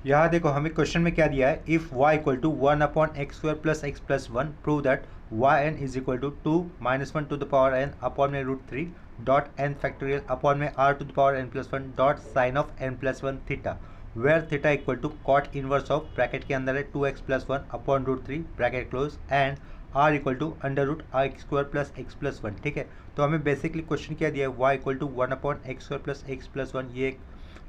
यहाँ देखो हमें क्वेश्चन में क्या दिया है, if y equal to 1/x² plus x plus 1 prove that yn is equal to 2 - 1 to the power n upon में √3 डॉट n फैक्टोरियल अपॉन में r to the power n plus 1 dot sine of n plus 1 theta, where theta equal to cot inverse of bracket के अंदर है 2x plus 1 upon √3 bracket close and r equal to √r² plus x plus 1। ठीक है, तो हमें basically question क्या दिया है, y equal to 1/x² plus x plus 1 ये एक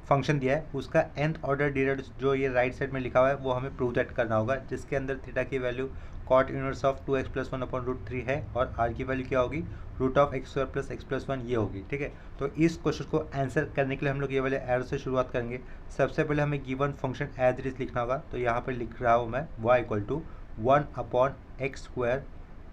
फंक्शन दिया है, उसका nth ऑर्डर डेरिवेटिव जो ये राइट साइड में लिखा हुआ है वो हमें प्रूव दैट करना होगा, जिसके अंदर थीटा की value cot inverse of 2x plus 1 upon √3 है और r की वैल्यू क्या होगी √x² प्लस x प्लस 1 ये होगी। ठीक है, तो इस क्वेश्चन को आंसर करने के लिए हम लोग ये वाले एरो से शुरुआत करेंगे। सबसे पहले हमें given function as it is लिखना होगा, तो यहाँ पर लिख रहा हूँ मैं y equal to 1/x²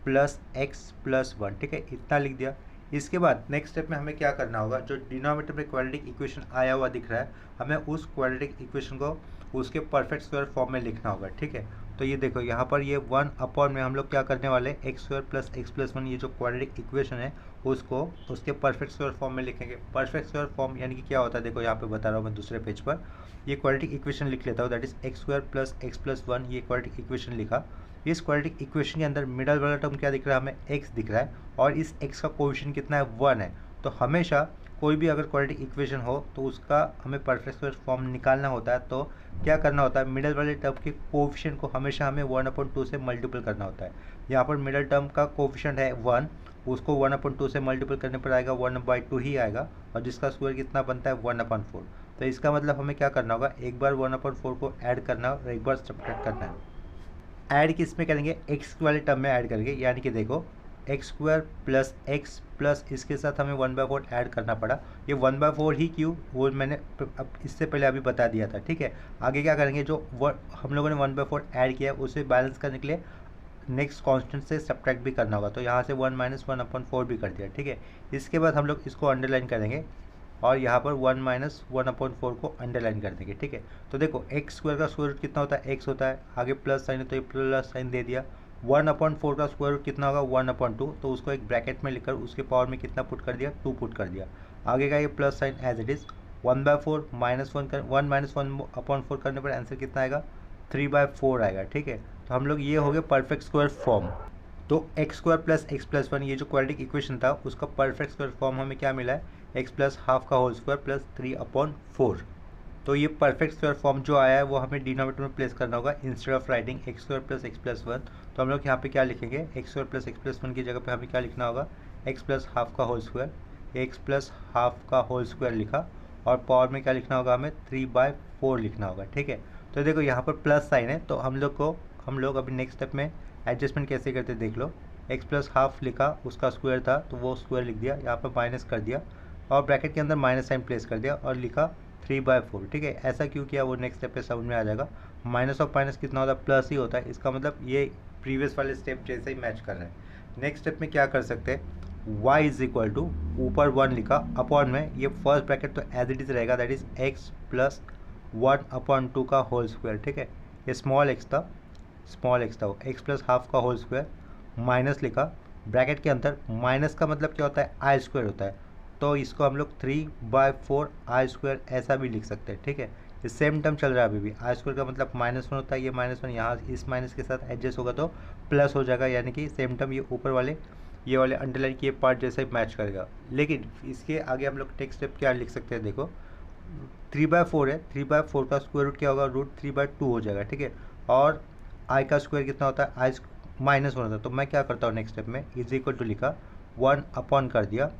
plus x plus 1। ठीक है, इतना लिख दिया। इसके बाद नेक्स्ट स्टेप में हमें क्या करना होगा, जो डिनोमिनेटर में क्वाड्रेटिक इक्वेशन आया हुआ दिख रहा है, हमें उस क्वाड्रेटिक इक्वेशन को उसके परफेक्ट स्क्वायर फॉर्म में लिखना होगा। ठीक है, तो ये देखो यहाँ पर ये 1 अपॉन में हम लोग क्या करने वाले हैं, x² प्लस x प्लस 1 ये जो क्वाड्रेटिक इक्वेशन है उसको उसके परफेक्ट स्क्वायर फॉर्म में लिखेंगे। परफेक्ट स्क्वायर फॉर्म यानी कि क्या होता है, देखो यहाँ पे बता रहा हूँ मैं दूसरे पेज पर, ये क्वाड्रेटिक इक्वेशन लिख लेता हूँ, that is x² plus x plus 1 ये क्वाड्रेटिक इक्वेशन लिखा। इस क्वाड्रेटिक इक्वेशन के अंदर मिडल वाला टर्म क्या दिख रहा है हमें, x दिख रहा है और इस x का कोएफिशिएंट कितना है 1 है। तो हमेशा कोई भी अगर क्वाड्रेटिक इक्वेशन हो तो उसका हमें परफेक्ट स्क्वायर फॉर्म निकालना होता है, तो क्या करना होता है, मिडल वाले टर्म के कोएफिशिएंट को हमेशा हमें 1/2 से मल्टीपल करना होता है। यहाँ पर मिडल टर्म का कोएफिशिएंट है 1, उसको 1/2 से मल्टीपल करने पर आएगा 1/2 ही आएगा, और जिसका स्क्वायर कितना बनता है 1/4। तो इसका मतलब हमें क्या करना होगा, एक बार 1/4 को ऐड करना और एक बार सब्ट्रैक्ट करना है। ऐड किस में करेंगे, x वाले टर्म में ऐड करेंगे, यानी कि देखो x² प्लस x प्लस इसके साथ हमें 1/4 ऐड करना पड़ा। ये 1/4 ही क्यों, वो मैंने अब इससे पहले अभी बता दिया था। ठीक है, आगे क्या करेंगे, जो हम लोगों ने 1/4 ऐड किया है उसे बैलेंस करने के लिए नेक्स्ट कांस्टेंट से सब्ट्रैक्ट भी करना होगा, तो यहाँ से 1 - 1/4 भी कर दिया। ठीक है, इसके बाद हम लोग इसको अंडरलाइन करेंगे और यहाँ पर 1 - 1/4 को अंडरलाइन कर देंगे। ठीक है, तो देखो x² का स्क्वायर रूट कितना होता है, x होता है, आगे प्लस साइन है तो ये प्लस साइन दे दिया। 1/4 का स्क्वायर रूट कितना होगा 1/2, तो उसको एक ब्रैकेट में लिखकर उसके पावर में कितना पुट कर दिया 2 पुट कर दिया। आगे का ये plus sign as it is 1/4 -1 1/4 करने पर आंसर कितना आएगा 3/4 आएगा। ठीक है, तो हम लोग ये हो गए परफेक्ट स्क्वायर फॉर्म। तो x² प्लस x प्लस 1 ये जो क्वाड्रेटिक इक्वेशन था उसका परफेक्ट स्क्वायर फॉर्म हमें क्या मिला है, x प्लस हाफ का होल स्क्वायर प्लस 3/4। तो ये परफेक्ट स्क्वायर फॉर्म जो आया है वो हमें डिनोमिनेटर में प्लेस करना होगा instead of writing x² plus x plus 1। तो हम लोग यहाँ पे क्या लिखेंगे, x² प्लस x प्लस 1 की जगह पे हमें क्या लिखना होगा, x प्लस हाफ का whole square, x plus half का होल स्क्वायर लिखा और पावर में क्या लिखना होगा हमें 3/4 लिखना होगा। ठीक है, तो देखो यहाँ पर प्लस साइन है, तो हम लोग अभी नेक्स्ट स्टेप में एडजस्टमेंट कैसे करते देख लो। x प्लस हाफ लिखा, उसका स्क्वायर था तो वो स्क्वायर लिख दिया, यहाँ पर माइनस कर दिया और ब्रैकेट के अंदर माइनस साइन प्लेस कर दिया और लिखा 3/4। ठीक है, ऐसा क्यों किया वो नेक्स्ट स्टेप पे समझ में आ जाएगा। माइनस ऑफ माइनस कितना होता है, प्लस ही होता है, इसका मतलब ये प्रीवियस वाले स्टेप जैसे ही मैच कर रहा है। नेक्स्ट स्टेप में क्या कर सकते हैं, y इज इक्वल टू ऊपर 1 लिखा अपॉन में ये फर्स्ट ब्रैकेट तो एज इट इज रहेगा, दैट इज x प्लस 1/2 का होल स्क्वायर। ठीक है, ये स्मॉल x था x प्लस हाफ का होल स्क्वायर माइनस लिखा, ब्रैकेट के अंदर माइनस का मतलब क्या होता है आई स्क्वायर होता है, तो इसको हम लोग 3/4 आई स्क्वायर ऐसा भी लिख सकते हैं। ठीक है, ये सेम टर्म चल रहा है अभी भी, आई स्क्वायर का मतलब -1 होता है, ये -1 यहाँ इस माइनस के साथ एडजस्ट होगा तो प्लस हो जाएगा, यानी कि सेम टर्म ये ऊपर वाले ये वाले अंडरलाइन किए पार्ट जैसे ही मैच करेगा। लेकिन इसके आगे हम लोग नेक्स्ट स्टेप क्या लिख सकते हैं, देखो 3/4 है, 3/4 का स्क्वायर रूट क्या होगा, √3/2 हो जाएगा। ठीक है, और आई का स्क्वायर कितना होता है, आई -1 होता है, तो मैं क्या करता हूँ नेक्स्ट स्टेप में इज इक्वल टू लिखा 1 अपॉन कर दिया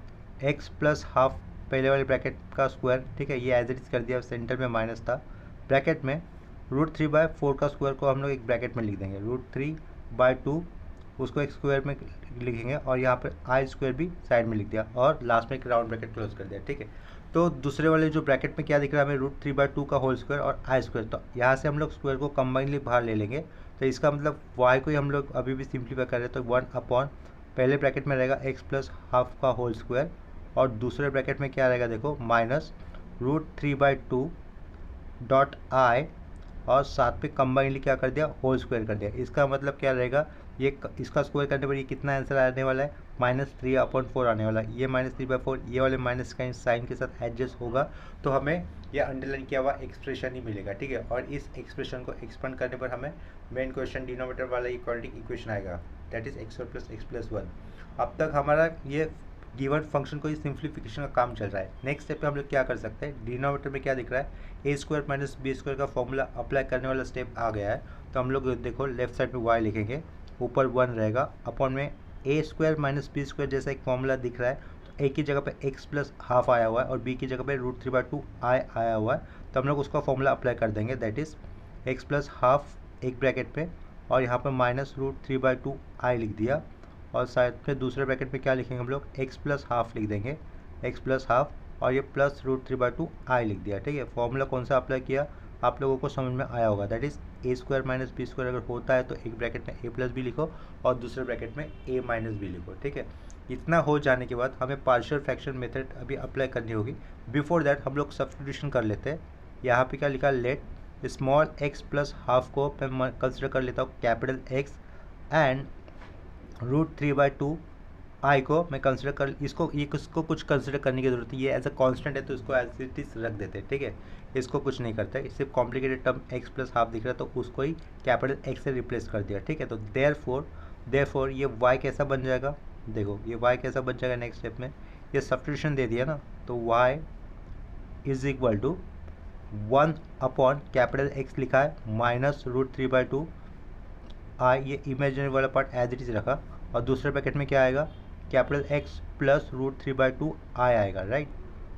x प्लस हाफ पहले वाले ब्रैकेट का स्क्वायर। ठीक है, ये एज इट इज कर दिया, सेंटर में माइनस था, ब्रैकेट में √3/4 का स्क्वायर को हम लोग एक ब्रैकेट में लिख देंगे, √3/2 उसको एक स्क्वायर में लिखेंगे और यहाँ पर आई स्क्वायर भी साइड में लिख दिया और लास्ट में एक राउंड ब्रैकेट क्लोज कर दिया। ठीक है, तो दूसरे वाले जो ब्रैकेट में क्या दिख रहा है हमें √3/2 का होल स्क्वायर और आई स्क्वायर, तो यहाँ से हम लोग स्क्वायर को कंबाइनली बाहर ले लेंगे, तो इसका मतलब y को ही हम लोग अभी भी सिंप्लीफाई कर रहे हैं, तो 1 अपॉन पहले ब्रैकेट में रहेगा x प्लस हाफ का होल स्क्वायर और दूसरे ब्रैकेट में क्या रहेगा देखो माइनस √3/2 डॉट आई और साथ पे कंबाइनली क्या कर दिया होल स्क्वायर कर दिया। इसका मतलब क्या रहेगा इसका स्क्वायर करने पर ये कितना आंसर आने वाला है, -3/4 आने वाला है। ये -3/4 ये वाले माइनस का साइन के साथ एडजस्ट होगा तो हमें ये अंडरलाइन किया हुआ एक्सप्रेशन ही मिलेगा, ठीक है। और इस एक्सप्रेशन को एक्सपेंड करने पर हमें मेन क्वेश्चन डिनोमिनेटर वाला इक्वालिटी इक्वेशन आएगा, दैट इज x² + x + 1। अब तक हमारा ये गिवन फंक्शन को सिंप्लीफिकेशन का काम चल रहा है। नेक्स्ट स्टेप पे हम लोग क्या कर सकते हैं, डिनोमिनेटर में क्या दिख रहा है, a² - b² का फॉर्मूला अप्लाई करने वाला स्टेप आ गया है। तो हम लोग देखो लेफ्ट साइड में y लिखेंगे, ऊपर 1 रहेगा, अपॉन में a² - b² जैसा एक फॉर्मूला दिख रहा है। तो a की जगह पे x + ½ आया हुआ है और b की जगह पे √3/2 i आया हुआ है। तो हम लोग उसका फॉर्मूला अप्लाई कर देंगे, दैट इज x + ½ एक ब्रैकेट पे और यहाँ पर -√3/2 i लिख दिया। और साइड में दूसरे ब्रैकेट में क्या लिखेंगे हम लोग, x + ½ लिख देंगे, x + ½ और ये +√3/2 i लिख दिया, ठीक है। फॉर्मूला कौन सा अप्लाई किया आप लोगों को समझ में आया होगा, दैट इज a² - b² अगर होता है तो एक ब्रैकेट में a + b लिखो और दूसरे ब्रैकेट में a - b लिखो, ठीक है। इतना हो जाने के बाद हमें पार्शियल फ्रैक्शन मेथड अभी अप्लाई करनी होगी। बिफोर दैट हम लोग सब्स्टिट्यूशन कर लेते हैं। यहाँ पे क्या लिखा, लेट स्मॉल x + ½ को मैं कंसिडर कर लेता हूँ कैपिटल X एंड √3/2 i को मैं कंसिडर कर इसको कुछ कंसिडर करने की जरूरत है, ये एज अ कांस्टेंट है तो इसको एज इट इज रख देते हैं, ठीक है। इसको कुछ नहीं करता है, सिर्फ कॉम्प्लिकेटेड टर्म x + ½ दिख रहा है तो उसको ही कैपिटल X से रिप्लेस कर दिया, ठीक है। तो देयरफॉर ये y कैसा बन जाएगा, देखो ये y कैसा बन जाएगा नेक्स्ट स्टेप में, ये सब्स्टिट्यूशन दे दिया ना, तो y = 1 अपॉन कैपिटल X लिखा है -√3/2 i, ये इमेजिनरी वाला पार्ट एज इट इज रखा और दूसरे ब्रैकेट में क्या आएगा, कैपिटल X + √3/2 i आएगा, राइट,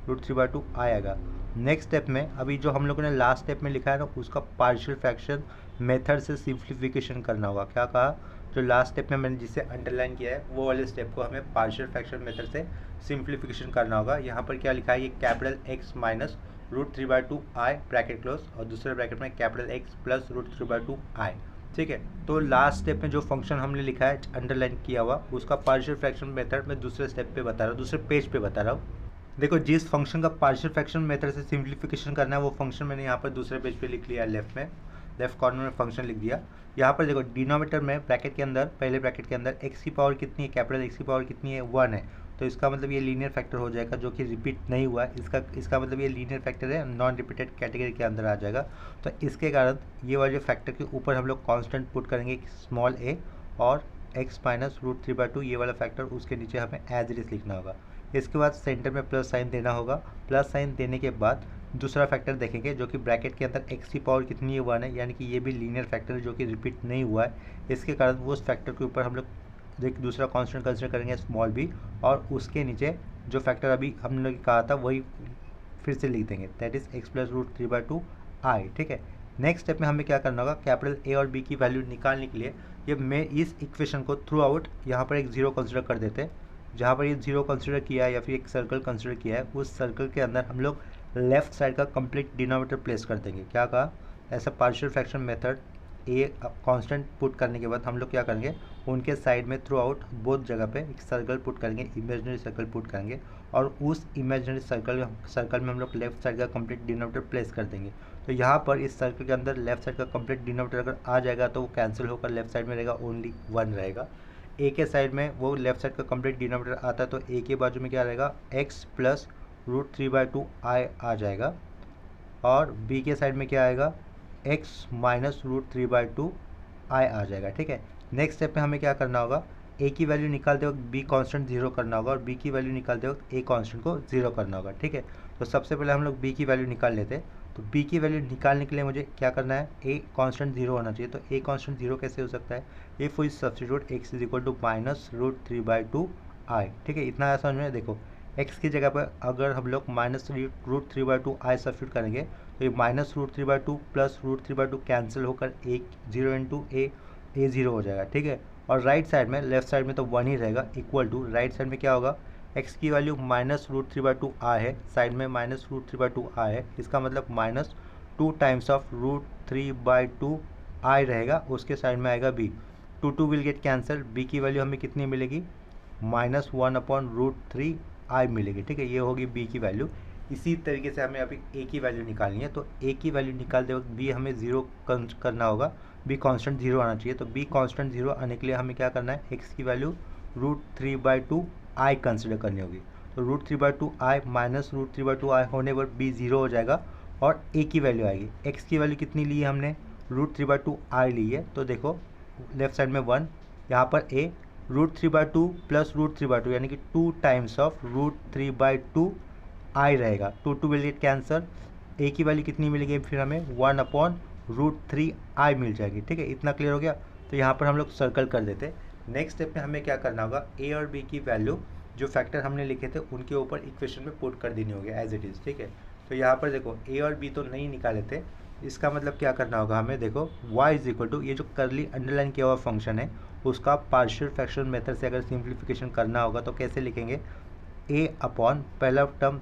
√3/2 i आएगा। नेक्स्ट स्टेप में अभी जो हम लोगों ने लास्ट स्टेप में लिखा है ना, उसका पार्शियल फ्रैक्शन मेथड से सिंप्लीफिकेशन करना होगा। क्या कहा, जो लास्ट स्टेप में मैंने जिसे अंडरलाइन किया है वो वाले स्टेप को हमें पार्शियल फ्रैक्शन मेथड से सिंप्लीफिकेशन करना होगा। यहाँ पर क्या लिखा है, ये capital X - √3/2 i bracket close और दूसरे ब्रैकेट में कैपिटल X + √3/2 i, ठीक है। तो लास्ट स्टेप में जो फंक्शन हमने लिखा है अंडरलाइन किया हुआ, उसका पार्शियल फ्रैक्शन मेथड मैं दूसरे स्टेप पे बता रहा हूँ, दूसरे पेज पे बता रहा हूँ। देखो जिस फंक्शन का पार्शियल फ्रैक्शन मेथड से सिंप्लीफिकेशन करना है वो फंक्शन मैंने यहाँ पर दूसरे पेज पे लिख लिया है, लेफ्ट कॉर्नर में फंक्शन लिख दिया। यहाँ पर देखो डिनोमिनेटर में ब्रैकेट के अंदर, पहले ब्रैकेट के अंदर x की पावर कितनी है, कैपिटल X की पावर कितनी है, 1 है। तो इसका मतलब ये लीनियर फैक्टर हो जाएगा जो कि रिपीट नहीं हुआ है, इसका मतलब ये लीनियर फैक्टर है, नॉन रिपीटेड कैटेगरी के अंदर आ जाएगा। तो इसके कारण ये वाले फैक्टर के ऊपर हम लोग कांस्टेंट पुट करेंगे स्मॉल a और x - √3/2 ये वाला फैक्टर उसके नीचे हमें एज इट इज लिखना होगा। इसके बाद सेंटर में प्लस साइन देना होगा। प्लस साइन देने के बाद दूसरा फैक्टर देखेंगे जो कि ब्रैकेट के अंदर x की पावर कितनी है, 1 है, यानी कि ये भी लीनियर फैक्टर है जो कि रिपीट नहीं हुआ है। इसके कारण वो उस फैक्टर के ऊपर हम लोग दूसरा कांस्टेंट कंसिडर करेंगे स्मॉल b और उसके नीचे जो फैक्टर अभी हम लोग कहा था वही फिर से लिख देंगे, दैट इज x + √3/2 i, ठीक है। नेक्स्ट स्टेप में हमें क्या करना होगा, कैपिटल A और B की वैल्यू निकालने के लिए ये मैं इस इक्वेशन को थ्रू आउट यहाँ पर एक जीरो कंसिडर कर देते हैं। जहाँ पर ये जीरो कंसिडर किया है या फिर एक सर्कल कंसिडर किया है, उस सर्कल के अंदर हम लोग लेफ्ट साइड का कंप्लीट डिनोमिनेटर प्लेस कर देंगे। क्या कहा, ऐसा partial fraction method a constant put करने के बाद हम लोग क्या करेंगे, उनके साइड में थ्रू आउट बोथ जगह पे एक सर्कल पुट करेंगे, इमेजिनरी सर्कल पुट करेंगे और उस इमेजिनरी सर्कल में हम लोग लेफ्ट साइड का कंप्लीट डिनोमिनेटर प्लेस कर देंगे। तो यहाँ पर इस सर्कल के अंदर लेफ्ट साइड का कंप्लीट डिनोमिनेटर अगर आ जाएगा तो वो कैंसिल होकर लेफ्ट साइड में रहेगा, ओनली 1 रहेगा। ए के साइड में वो लेफ्ट साइड का कंप्लीट डिनोमिनेटर आता है तो ए के बाजू में क्या रहेगा, x + √3/2 i आ जाएगा और बी के साइड में क्या आएगा, x - √3/2 i आ जाएगा, ठीक है। नेक्स्ट स्टेप में हमें क्या करना होगा, a की वैल्यू निकालते वक्त b कांस्टेंट 0 करना होगा और b की वैल्यू निकालते वक्त a कांस्टेंट को 0 करना होगा, ठीक है। तो सबसे पहले हम लोग b की वैल्यू निकाल लेते हैं। तो b की वैल्यू निकालने के लिए मुझे क्या करना है, a कांस्टेंट 0 होना चाहिए। तो a कांस्टेंट 0 कैसे हो सकता है, if we substitute x = -√3/2 i, ठीक है। इतना समझ में, देखो x की जगह पर अगर हम लोग -√3/2 i सब्स्टिट्यूट करेंगे तो ये -√3/2 + √3/2 कैंसिल होकर 0 × a 0 हो जाएगा, ठीक है। और राइट साइड में, लेफ्ट साइड में तो 1 ही रहेगा, इक्वल टू राइट साइड में क्या होगा, x की वैल्यू -√3/2 i है, साइड में -√3/2 i है, इसका मतलब -2 टाइम्स ऑफ √3/2 i रहेगा, उसके साइड में आएगा b, 2 will get cancel, b की वैल्यू हमें कितनी मिलेगी, -1/√3 i मिलेगी, ठीक है। ये होगी b की वैल्यू। इसी तरीके से हमें अभी ए की वैल्यू निकालनी है। तो ए की वैल्यू निकालते वक्त बी हमें 0 करना होगा, बी कांस्टेंट 0 आना चाहिए। तो बी कांस्टेंट 0 आने के लिए हमें क्या करना है, एक्स की वैल्यू √3/2 आई कंसिडर करनी होगी। तो √3/2 आई माइनस √3/2 आई होने पर बी 0 हो जाएगा और ए की वैल्यू आएगी। एक्स की वैल्यू कितनी ली है हमने, √3/2 आई ली है। तो देखो लेफ्ट साइड में 1, यहाँ पर ए √3/2 प्लस √3/2 यानी कि 2 टाइम्स ऑफ √3/2 आई रहेगा। 2 विल गेट कैंसर, ए की वैल्यू कितनी मिलेगी फिर हमें 1/√3 आई मिल जाएगी। ठीक है, इतना क्लियर हो गया। तो यहाँ पर हम लोग सर्कल कर देते। नेक्स्ट स्टेप में हमें क्या करना होगा, ए और बी की वैल्यू जो फैक्टर हमने लिखे थे उनके ऊपर इक्वेशन में पुट कर देनी होगी एज इट इज़। ठीक है, तो यहाँ पर देखो ए और बी तो नहीं निकाले थे, इसका मतलब क्या करना होगा हमें, देखो y इज इक्वल टू ये जो करली अंडरलाइन किया हुआ फंक्शन है उसका पार्शियल फ्रैक्शन मेथड से अगर सिंप्लीफिकेशन करना होगा तो कैसे लिखेंगे, a अपॉन पहला टर्म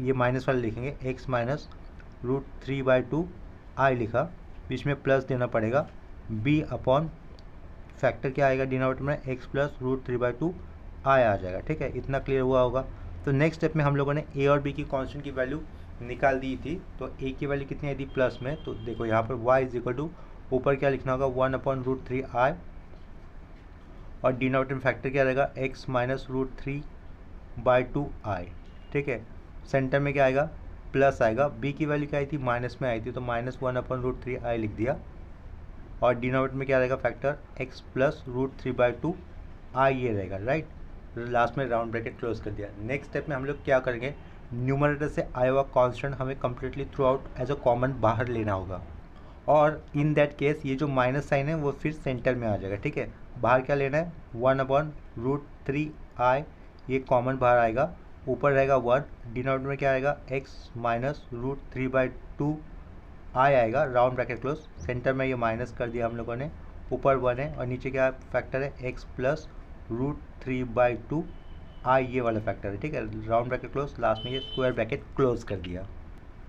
ये माइनस वाला लिखेंगे, x माइनस √3/2 आई लिखा, बीच में प्लस देना पड़ेगा, b अपॉन फैक्टर क्या आएगा डिनोमिनेटर में x प्लस √3/2 आई आ जाएगा। ठीक है, इतना क्लियर हुआ होगा। तो नेक्स्ट स्टेप में हम लोगों ने a और b की कांस्टेंट की वैल्यू निकाल दी थी। तो a की वैल्यू कितनी आई थी प्लस में, तो देखो यहाँ पर y इज इक्वल टू ऊपर क्या लिखना होगा 1/√3 आई और डिनोमिनेटर में फैक्टर क्या रहेगा x माइनस √3/2 आई। ठीक है, सेंटर में क्या आएगा प्लस आएगा, b की वैल्यू क्या आई थी माइनस में आई थी तो माइनस 1/√3 आई लिख दिया और डिनोमिनेटर में क्या रहेगा फैक्टर x प्लस √3/2 आई ये रहेगा। राइट, लास्ट में राउंड ब्रैकेट क्लोज कर दिया। नेक्स्ट स्टेप में हम लोग क्या करेंगे, न्यूमरेटर से आया हुआ कांस्टेंट हमें completely throughout as a common बाहर लेना होगा और इन दैट केस ये जो माइनस साइन है वो फिर सेंटर में आ जाएगा। ठीक है, बाहर क्या लेना है 1/√3 आई, ये कॉमन बाहर आएगा, ऊपर रहेगा 1, डिनोमिनेटर में क्या आएगा x माइनस √3/2 आई आएगा, राउंड ब्रैकेट क्लोज, सेंटर में ये माइनस कर दिया हम लोगों ने, ऊपर 1 है और नीचे क्या फैक्टर है x प्लस √3/2 आई ये वाला फैक्टर है। ठीक है, राउंड ब्रैकेट क्लोज, लास्ट में ये स्क्वायर ब्रैकेट क्लोज कर दिया।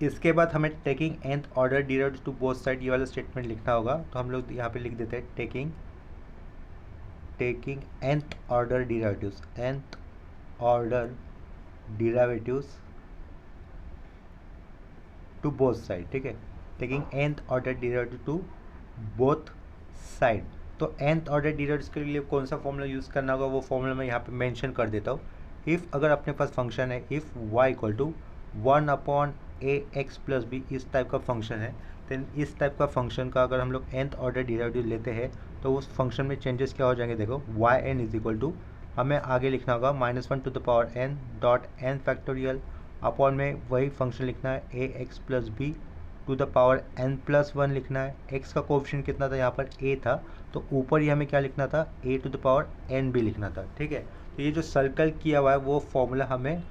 इसके बाद हमें taking nth order derivative to both side ये वाला स्टेटमेंट लिखना होगा। तो हम लोग यहाँ पे लिख देते हैं taking nth order derivatives, nth order derivatives to both side. ठीक है, taking nth order derivative to both side. तो nth ऑर्डर डेरिवेटिव्स के लिए कौन सा फॉर्मूला यूज़ करना होगा वो फॉर्मूला मैं यहाँ पे मेंशन कर देता हूँ। इफ़ अगर अपने पास फंक्शन है if y equal to 1/ax plus b इस टाइप का फंक्शन है, देन इस टाइप का फंक्शन का अगर हम लोग nth ऑर्डर डेरिवेटिव लेते हैं तो उस फंक्शन में चेंजेस क्या हो जाएंगे, देखो yn इज इक्वल टू हमें आगे लिखना होगा -1 to the power n dot n factorial upon में वही फंक्शन लिखना है ax plus b to the power n+1 लिखना है। x का कोएफिशिएंट कितना था यहाँ पर a था तो ऊपर ही हमें क्या लिखना था a to the power n भी लिखना था। ठीक है, तो ये जो सर्कल किया हुआ है वो फॉर्मूला हमें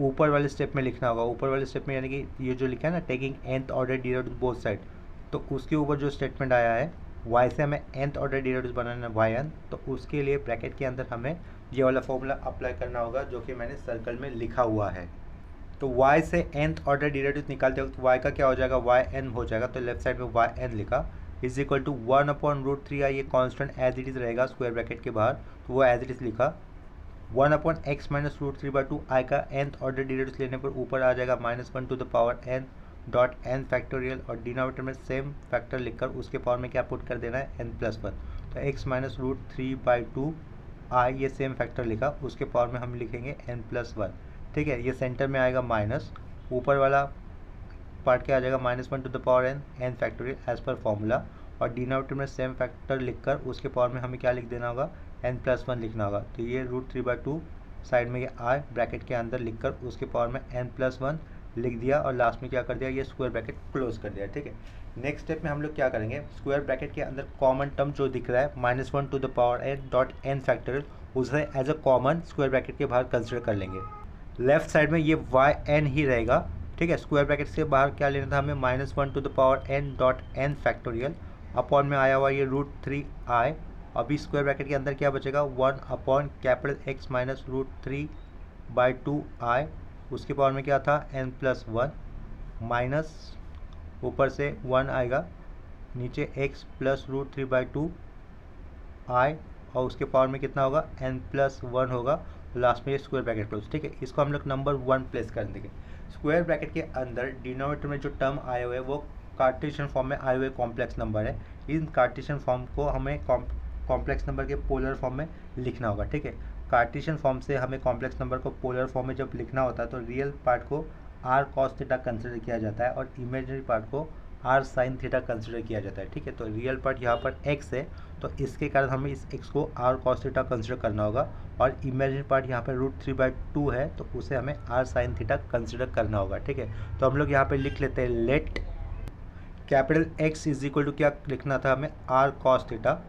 ऊपर वाले स्टेप में लिखना होगा। ऊपर वाले स्टेप में यानी कि ये जो लिखा है ना taking nth order derivative both side, तो उसके ऊपर जो स्टेटमेंट आया है y से हमें nth ऑर्डर डेरिवेटिव बनाना है yn, तो उसके लिए ब्रैकेट के अंदर हमें ये वाला फॉर्मूला अप्लाई करना होगा जो कि मैंने सर्कल में लिखा हुआ है। तो y से nth ऑर्डर डेरिवेटिव निकालते वक्त y का क्या हो जाएगा yn हो जाएगा, तो लेफ्ट साइड में yn लिखा इज इक्वल टू 1/√3 आई, ये कांस्टेंट एज इट इज़ रहेगा स्क्वायर ब्रैकेट के बाहर, तो वो एज इट इज़ लिखा 1/x माइनस √3/2 आई का nth ऑर्डर डेरिवेटिव लेने पर ऊपर आ जाएगा -1 to the power n dot n factorial और डिनोमिनेटर में सेम फैक्टर लिखकर उसके पावर में क्या पुट कर देना है n+1, तो x माइनस √3/2 आई ये सेम फैक्टर लिखा, उसके पावर में हम लिखेंगे n+1। ठीक है, ये सेंटर में आएगा माइनस, ऊपर वाला पार्ट क्या आ जाएगा -1 to the power n factorial as per formula और डिनोमिनेटर में सेम फैक्टर लिखकर उसके पावर में हमें क्या लिख देना होगा n+1 लिखना होगा। तो ये √3/2 साइड में ये आई ब्रैकेट के अंदर लिखकर उसके पावर में n+1 लिख दिया और लास्ट में क्या कर दिया ये स्क्वायर ब्रैकेट क्लोज कर दिया। ठीक है, नेक्स्ट स्टेप में हम लोग क्या करेंगे, स्क्वायर ब्रैकेट के अंदर कॉमन टर्म जो दिख रहा है -1 to the power n dot n factorial उसे as a common square bracket के बाहर कंसिडर कर लेंगे। लेफ्ट साइड में ये yn ही रहेगा। ठीक है, स्क्वायर ब्रैकेट से बाहर क्या लेना था हमें -1 to the power n dot n factorial upon में आया हुआ ये √3 आई, अभी स्क्वायर ब्रैकेट के अंदर क्या बचेगा 1/X माइनस √3/2 आई, उसके पावर में क्या था n+1 माइनस ऊपर से 1 आएगा, नीचे x प्लस √3/2 आई और उसके पावर में कितना होगा n+1 होगा लास्ट में ये स्क्वायर ब्रैकेट क्लोज, ठीक है। इसको हम लोग नंबर 1 प्लेस कर देंगे। स्क्वायर ब्रैकेट के अंदर डिनोमिनेटर में जो टर्म आए हुए हैं वो कार्टेशियन फॉर्म में आए हुए कॉम्प्लेक्स नंबर है। इन कार्टेशियन फॉर्म को हमें कॉम्प्लेक्स नंबर के पोलर फॉर्म में लिखना होगा, ठीक है। कार्टेशियन फॉर्म से हमें कॉम्प्लेक्स नंबर को पोलर फॉर्म में जब लिखना होता है तो रियल पार्ट को आर कॉस थीटा कंसिडर किया जाता है और इमेजिनरी पार्ट को आर साइन थीटा कंसिडर किया जाता है, ठीक है। तो रियल पार्ट यहाँ पर एक्स है तो इसके कारण हमें इस एक्स को आर कॉस थीटा कंसिडर करना होगा, और इमेजिनरी पार्ट यहाँ पर √3/2 है तो उसे हमें आर साइन थीटा कंसिडर करना होगा, ठीक है। तो हम लोग यहाँ पर लिख लेते हैं let capital x is equal to, क्या लिखना था हमें, आर कॉस थीटा,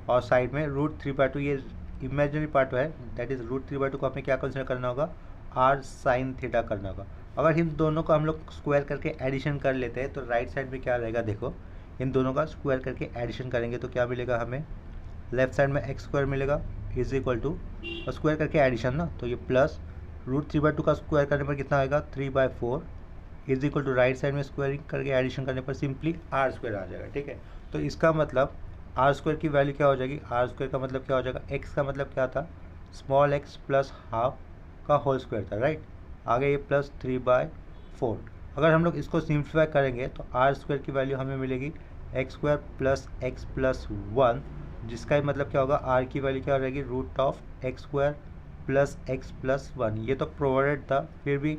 और साइड में √3/2 ये इमेजिनरी पार्ट है, दैट इज √3/2 को हमें क्या कंसिडर करना होगा, आर साइन थीटा करना होगा। अगर इन दोनों को हम लोग स्क्वायर करके एडिशन कर लेते हैं तो राइट साइड में क्या रहेगा, देखो इन दोनों का स्क्वायर करके एडिशन करेंगे तो क्या मिलेगा हमें, लेफ्ट साइड में एक्स स्क्वायर मिलेगा इज इक्वल टू, और स्क्वायर करके एडिशन ना, तो ये प्लस √3/2 का स्क्वायर करने पर कितना आएगा 3/4 is equal to, right side में स्क्वायरिंग करके एडिशन करने पर सिंपली आर स्क्वायर आ जाएगा, ठीक है। तो इसका मतलब आर स्क्वायर की वैल्यू क्या हो जाएगी, आर स्क्वायर का मतलब क्या हो जाएगा, एक्स का मतलब क्या था, स्मॉल एक्स प्लस हाफ का होल स्क्वायर था, राइट। आगे ये प्लस 3/4। अगर हम लोग इसको सिंप्लीफाई करेंगे तो आर स्क्वायर की वैल्यू हमें मिलेगी x square plus x plus 1, जिसका मतलब क्या होगा, आर की वैल्यू क्या हो जाएगी, √x square plus x plus 1। ये तो प्रोवाइडेड था, फिर भी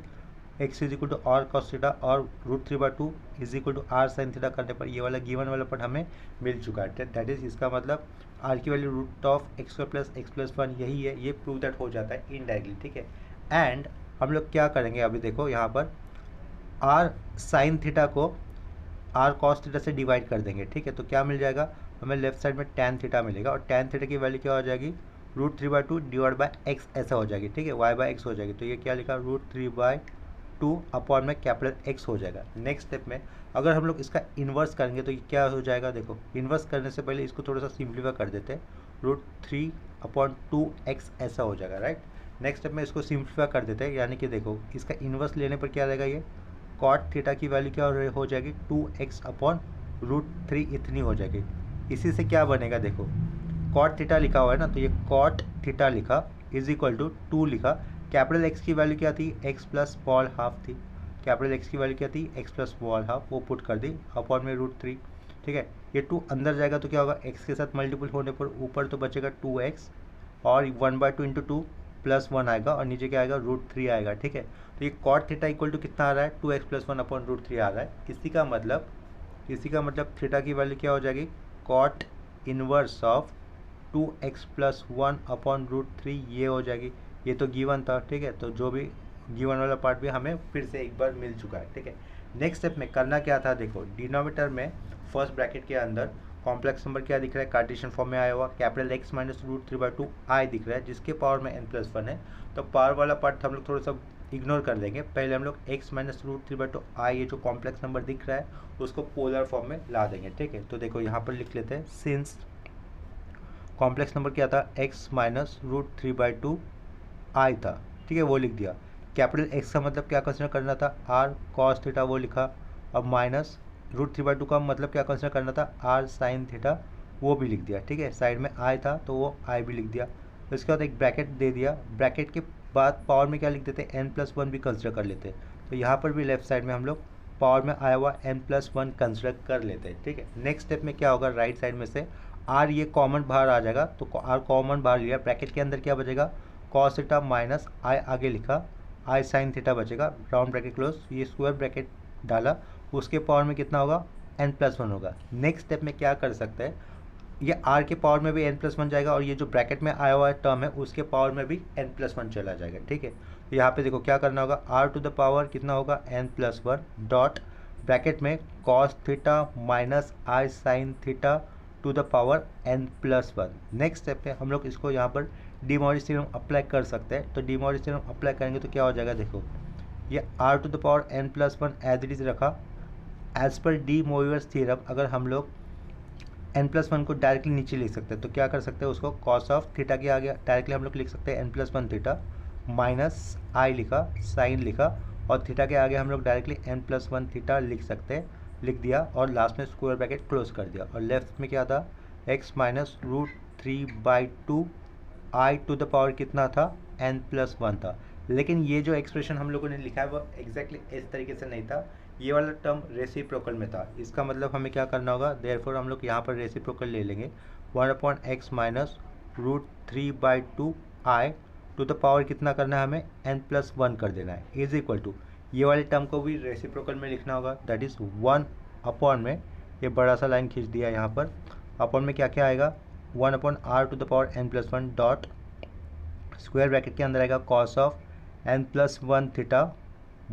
x is equal to r cos theta और √3/2 is equal to r sine theta करने पर ये वाला गिवन वाला पार्ट हमें मिल चुका है, दैट इज, इसका मतलब आर की value √x square plus x plus 1 यही है, ये प्रूव दैट हो जाता है इनडायरेक्टली, ठीक है। एंड हम लोग क्या करेंगे, अभी देखो यहाँ पर आर साइन थीटा को आर कॉस थीटा से डिवाइड कर देंगे, ठीक है। तो क्या मिल जाएगा हमें, लेफ्ट साइड में टैन थीटा मिलेगा, और टैन थीटा की वैल्यू क्या हो जाएगी, √3/2 डिवाइड बाय एक्स ऐसा हो जाएगी, ठीक है, y/x हो जाएगी। तो ये क्या लिखा, √3/2 अपॉन में कैपिटल एक्स हो जाएगा। नेक्स्ट स्टेप में अगर हम लोग इसका इन्वर्स करेंगे तो ये क्या हो जाएगा, देखो इन्वर्स करने से पहले इसको थोड़ा सा सिंप्लीफाई कर देते हैं, √3/2x ऐसा हो जाएगा, राइट। नेक्स्ट स्टेप में इसको सिंप्लीफाई कर देते हैं, यानी कि देखो इसका इन्वर्स लेने पर क्या रहेगा, ये कॉट थीटा की वैल्यू क्या हो जाएगी, 2x/√3 इतनी हो जाएगी। इसी से क्या बनेगा, देखो कॉट थीटा लिखा हुआ है ना, तो ये कॉट थीटा लिखा इज इक्वल टू 2 लिखा, कैपिटल एक्स की वैल्यू क्या थी, एक्स प्लस स्मॉल हाफ थी, कैपिटल एक्स की वैल्यू क्या थी, एक्स प्लस स्मॉल हाफ, वो पुट कर दी अपॉन में √3, ठीक है। ये 2 अंदर जाएगा तो क्या होगा, एक्स के साथ मल्टीपल होने पर ऊपर तो बचेगा 2x, और 1/2 इंटू 2 प्लस 1 आएगा, और नीचे क्या आएगा, √3 आएगा, ठीक है। तो ये कॉट थीटा इक्वल टू कितना आ रहा है, 2x प्लस 1 अपॉन √3 आ रहा है। इसी का मतलब थीटा की वैल्यू क्या हो जाएगी, cot inverse of 2x plus 1 upon √3 ये हो जाएगी। ये तो गिवन था, ठीक है, तो जो भी गिवन वाला पार्ट भी हमें फिर से एक बार मिल चुका है, ठीक है। नेक्स्ट स्टेप में करना क्या था, देखो डिनोमिनेटर में फर्स्ट ब्रैकेट के अंदर कॉम्प्लेक्स नंबर क्या दिख रहा है, कार्टेशियन फॉर्म में आया हुआ, कैपिटल एक्स माइनस √3/2 आई दिख रहा है, जिसके पावर में n+1 है। तो पावर वाला पार्ट हम लोग थोड़ा सा इग्नोर कर देंगे, पहले हम लोग x माइनस √3/2 आई ये जो कॉम्प्लेक्स नंबर दिख रहा है उसको पोलर फॉर्म में ला देंगे, ठीक है। तो देखो यहाँ पर लिख लेते हैं, सिंस कॉम्प्लेक्स नंबर क्या था, x माइनस √3/2 आई था, ठीक है, वो लिख दिया। कैपिटल एक्स का मतलब क्या कंसिडर करना था, आर कॉस थीटा, वो लिखा। अब माइनस √3/2 का मतलब क्या कंसिडर करना था, आर साइन थीटा, वो भी लिख दिया, ठीक है। साइड में आई था तो वो आई भी लिख दिया। उसके बाद एक ब्रैकेट दे दिया, ब्रैकेट के बाद पावर में क्या लिख देते, n+1 भी कंसिडर कर लेते। तो यहाँ पर भी लेफ्ट साइड में हम लोग पावर में आया हुआ n+1 कंसिडर कर लेते हैं, ठीक है। नेक्स्ट स्टेप में क्या होगा, राइट साइड में से आर ये कॉमन बाहर आ जाएगा, तो आर कॉमन बाहर लिया, ब्रैकेट के अंदर क्या बचेगा, कॉस थीटा माइनस आई आगे लिखा, आई साइन थीटा बचेगा, राउंड ब्रैकेट क्लोज, ये स्क्वायर ब्रैकेट डाला, उसके पावर में कितना होगा, n+1 होगा। नेक्स्ट स्टेप में क्या कर सकते हैं, ये r के पावर में भी n+1 जाएगा, और ये जो ब्रैकेट में आया हुआ टर्म है उसके पावर में भी n+1 चला जाएगा, ठीक है। तो यहाँ पे देखो क्या करना होगा, r टू द पावर कितना होगा, n+1 डॉट ब्रैकेट में cos theta minus I sine theta two the power n+1। Next step पे हम लोग इसको यहाँ पर डी मॉरिस थ्योरम अप्लाई कर सकते हैं। तो डी मॉरिस थ्योरम अप्लाई करेंगे तो क्या हो जाएगा, देखो ये r to the power n+1 as it is रखा, as per De Moivre theorem अगर हम लोग n+1 को डायरेक्टली नीचे लिख सकते हैं तो क्या कर सकते हैं, उसको कॉस ऑफ थीटा के आगे डायरेक्टली हम लोग लिख सकते हैं n+1 थीटा, माइनस आई लिखा, साइन लिखा, और थीटा के आगे हम लोग डायरेक्टली n+1 थीटा लिख सकते हैं, लिख दिया, और लास्ट में स्क्वायर ब्रैकेट क्लोज कर दिया। और लेफ्ट में क्या था, x minus √3/2 i to the power कितना था, n+1 था, लेकिन ये जो एक्सप्रेशन हम लोगों ने लिखा है वो एग्जैक्टली इस तरीके से नहीं था, ये वाला टर्म रेसिप्रोकल में था। इसका मतलब हमें क्या करना होगा, देयरफॉर हम लोग यहाँ पर रेसिप्रोकल ले लेंगे 1/x minus √3/2 i to the power कितना करना है हमें, n+1 कर देना है, इज इक्वल टू ये वाले टर्म को भी रेसिप्रोकल में लिखना होगा, दैट इज़ 1 में ये बड़ा सा लाइन खींच दिया यहाँ पर, अपॉन में क्या क्या आएगा 1/r to the power n+1 dot square bracket के अंदर आएगा कॉस ऑफ n+1 थीटा